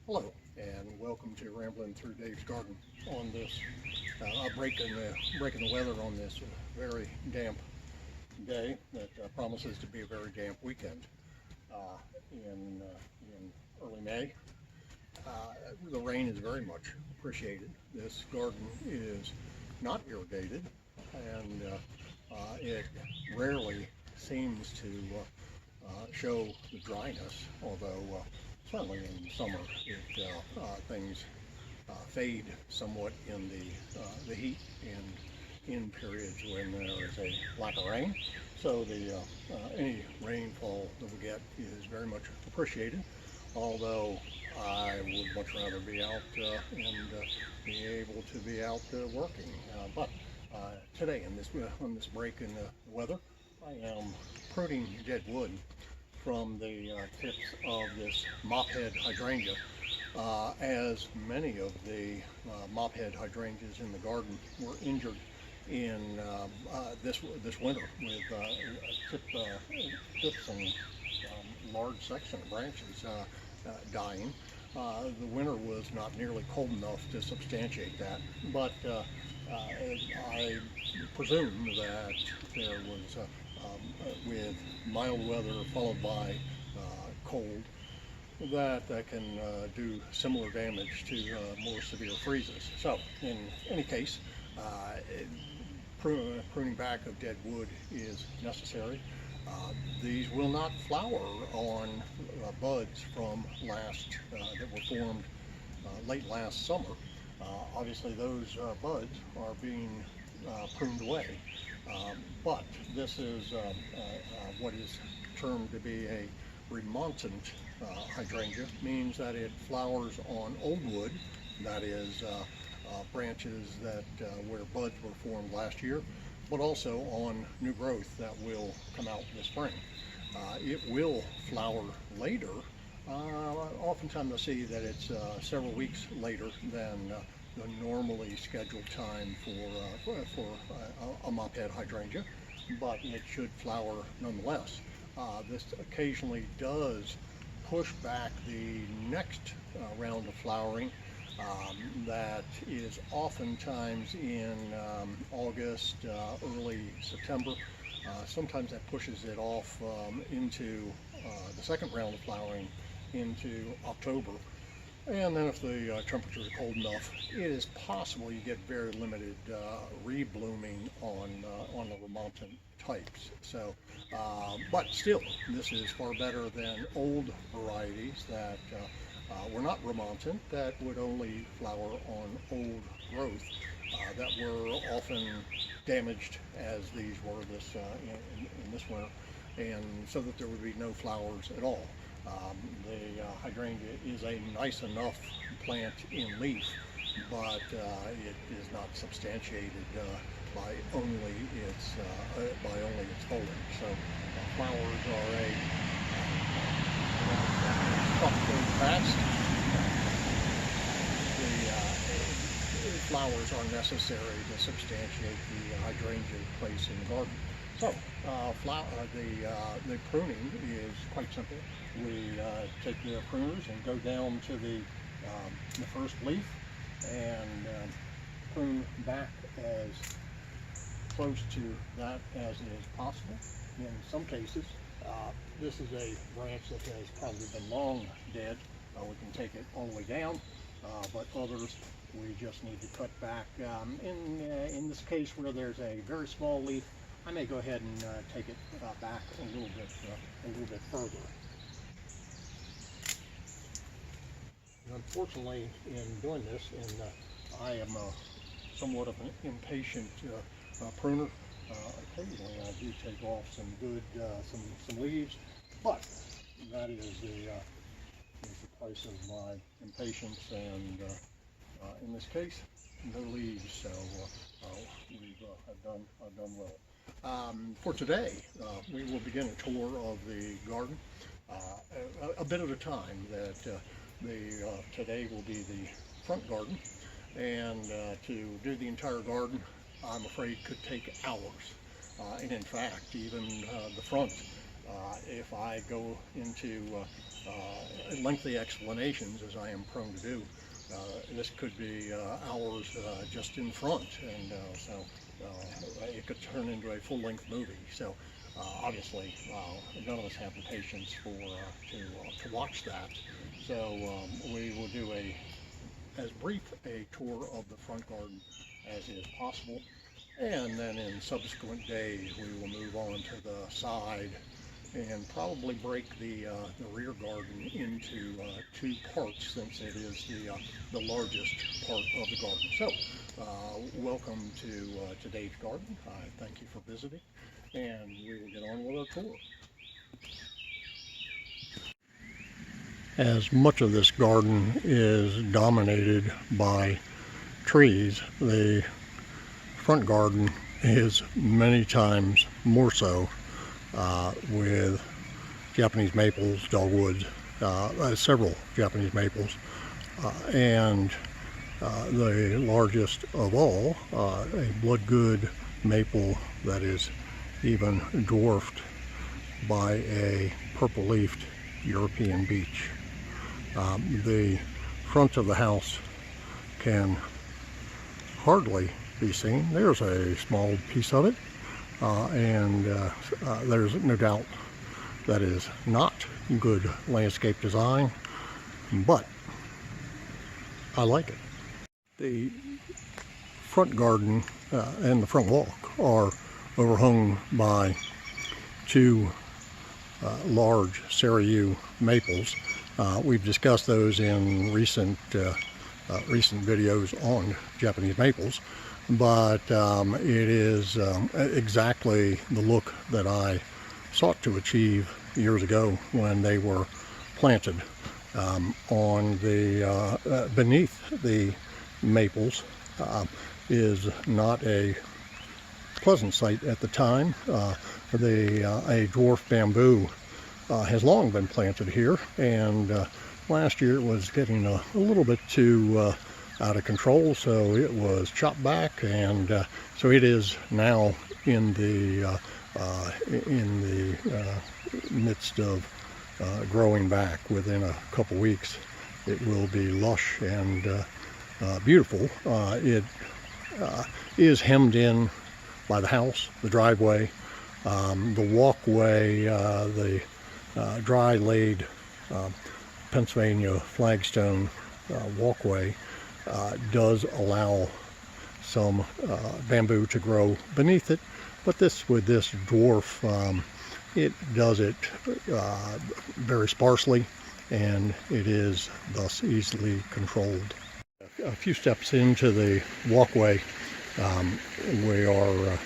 Hello, and welcome to Ramblin through Dave's Garden on this breaking the weather on this very damp day that promises to be a very damp weekend in early May. The rain is very much appreciated. This garden is not irrigated, and it rarely seems to show the dryness, although certainly in summer things fade somewhat in the heat and in periods when there is a lack of rain. So any rainfall that we get is very much appreciated, although I would much rather be out and be able to be out working. But today on this break in the weather, I am pruning dead wood from the tips of this mophead hydrangea, as many of the mophead hydrangeas in the garden were injured in this winter with tips and large section of branches dying. The winter was not nearly cold enough to substantiate that, but I presume that there was with mild weather followed by cold, that can do similar damage to more severe freezes. So in any case, pruning back of dead wood is necessary. These will not flower on buds from that were formed late last summer. Obviously those buds are being pruned away. But this is what is termed to be a remontant hydrangea, means that it flowers on old wood, that is branches that where buds were formed last year, but also on new growth that will come out this spring. It will flower later. Oftentimes I see that it's several weeks later than the normally scheduled time for a mophead hydrangea, but it should flower nonetheless. This occasionally does push back the next round of flowering. That is oftentimes in August, early September. Sometimes that pushes it off into the second round of flowering into October. And then if the temperature is cold enough, it is possible you get very limited reblooming on the remontant types. So, but still, this is far better than old varieties that were not remontant, that would only flower on old growth that were often damaged, as these were in this winter, and so that there would be no flowers at all. The hydrangea is a nice enough plant in leaf, but it is not substantiated by only its foliage. So flowers are very fast. The flowers are necessary to substantiate the hydrangea place in the garden. So, the pruning is quite simple. We take the pruners and go down to the first leaf and prune back as close to that as is possible. In some cases, this is a branch that has probably been long dead. We can take it all the way down, but others we just need to cut back. In this case, where there's a very small leaf, I may go ahead and take it back a little bit further. And unfortunately, in doing this, and I am somewhat of an impatient pruner. Occasionally, I do take off some good some leaves, but that is the price of my impatience. And in this case, no leaves, so I've done well. For today, we will begin a tour of the garden, a bit at a time. That today will be the front garden, and to do the entire garden, I'm afraid could take hours. And in fact, even the front, if I go into lengthy explanations, as I am prone to do, this could be hours just in front, and so it could turn into a full-length movie. So obviously, none of us have the patience to watch that. So we will do as brief a tour of the front garden as is possible, and then in subsequent days we will move on to the side and probably break the rear garden into two parts, since it is the largest part of the garden. So welcome to today's garden. I thank you for visiting, and we will get on with our tour. As much of this garden is dominated by trees, the front garden is many times more so, with Japanese maples, dogwoods, several Japanese maples, and the largest of all, a blood-good maple that is even dwarfed by a purple-leafed European beech. The front of the house can hardly be seen. There's a small piece of it, and there's no doubt that is not good landscape design, but I like it. The front garden and the front walk are overhung by two large Seriu maples. We've discussed those in recent videos on Japanese maples, but it is exactly the look that I sought to achieve years ago when they were planted. On the beneath the maples is not a pleasant sight at the time. A dwarf bamboo has long been planted here, and last year it was getting a little bit too out of control, so it was chopped back, and so it is now in the midst of growing back. Within a couple weeks it will be lush and beautiful. It is hemmed in by the house, the driveway, the walkway, the dry laid Pennsylvania flagstone walkway does allow some bamboo to grow beneath it, but with this dwarf, it does it very sparsely, and it is thus easily controlled. A few steps into the walkway, we are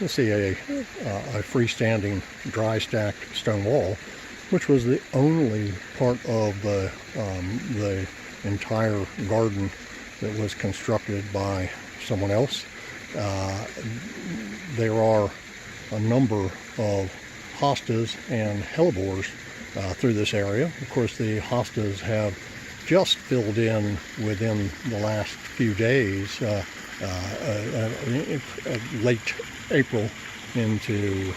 let's see, a freestanding dry stacked stone wall, which was the only part of the entire garden that was constructed by someone else. There are a number of hostas and hellebores through this area. Of course, the hostas have just filled in within the last few days, late April into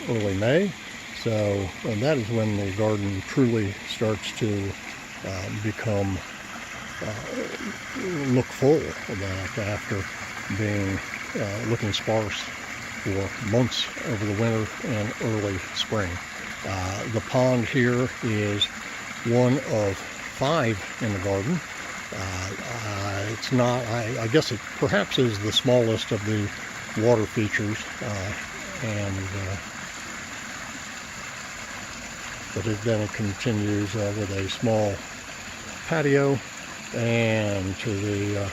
early May. So that is when the garden truly starts to become look full, that after being looking sparse for months over the winter and early spring. The pond here is one of 5 in the garden. It's not, I guess it perhaps is the smallest of the water features, but then it continues with a small patio and to the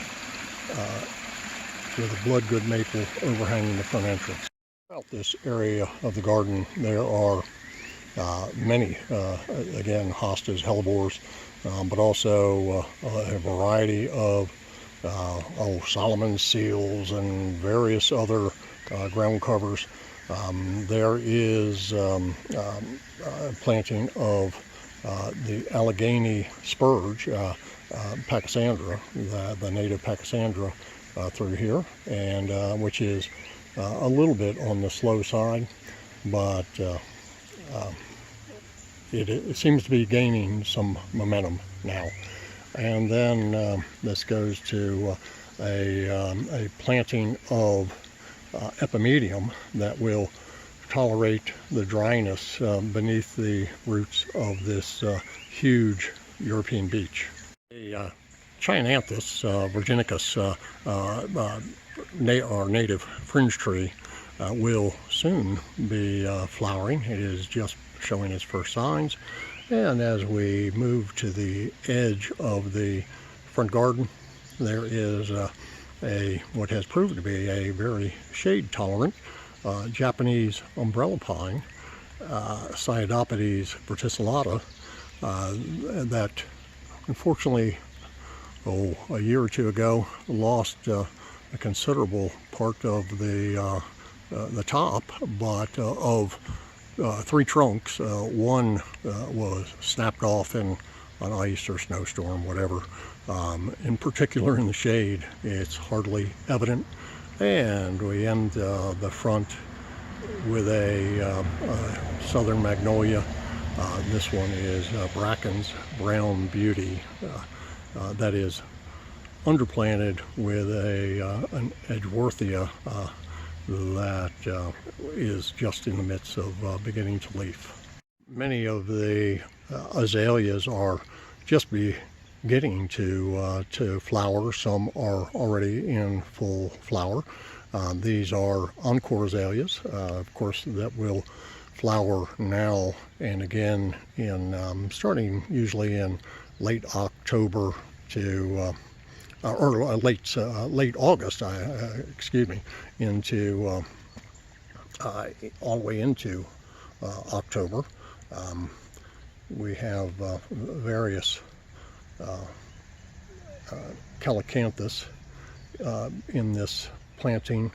blood-good maple overhanging the front entrance. Throughout this area of the garden, there are many, again, hostas, hellebores, but also a variety of Solomon's seals and various other ground covers. There is planting of the Allegheny spurge, Pachysandra, the native Pachysandra, through here, and which is a little bit on the slow side, but it seems to be gaining some momentum now. And then this goes to a planting of epimedium that will tolerate the dryness beneath the roots of this huge European beech. A Chionanthus virginicus, our native fringe tree, will soon be flowering. It is just showing its first signs. And as we move to the edge of the front garden, there is what has proven to be a very shade-tolerant Japanese umbrella pine, Cyadopodes verticillata, that unfortunately, a year or two ago, lost a considerable part of the top, but of 3 trunks, one was snapped off in an ice or snowstorm, whatever. In particular in the shade, it's hardly evident. And we end the front with a southern magnolia. This one is Bracken's Brown Beauty. That is underplanted with an Edgeworthia that is just in the midst of beginning to leaf. Many of the azaleas are just beginning to flower. Some are already in full flower. These are Encore Azaleas, of course, that will flower now and again in starting usually in late October to or late August, excuse me, into all the way into October. We have various Calicanthus in this planting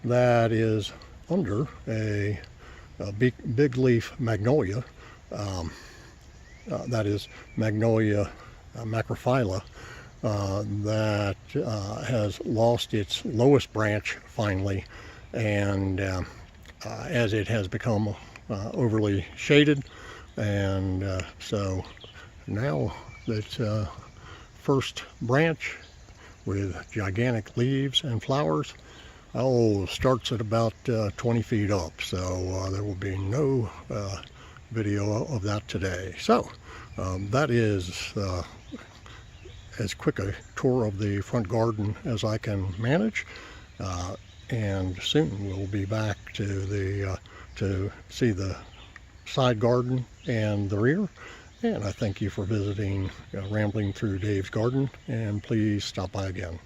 that is under a big leaf magnolia, that is Magnolia macrophylla, that has lost its lowest branch finally, and as it has become overly shaded, and so now that first branch with gigantic leaves and flowers starts at about 20 feet up, so there will be no video of that today. So that is as quick a tour of the front garden as I can manage, and soon we'll be back to see the side garden and the rear. And I thank you for visiting Rambling Through Dave's Garden, and please stop by again.